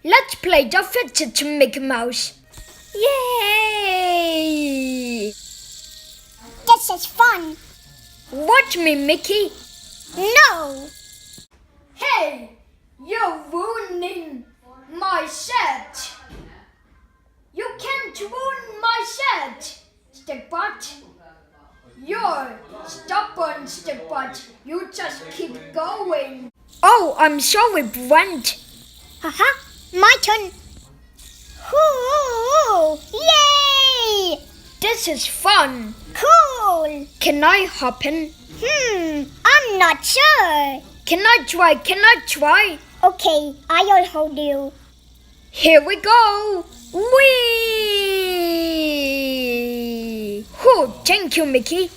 Let's play the Fidget to Mickey Mouse. Yay! This is fun. Watch me, Mickey. No! Hey, you're ruining my set. You can't ruin my set, Stikbot. You're stubborn, Stikbot. You just keep going. Oh, I'm sorry, Brent. Haha, my turn. Ooh, yay! This is fun. Cool. Can I hop in? I'm not sure. Can I try? Okay, I'll hold you. Here we go. Whee! Oh, thank you, Mickey.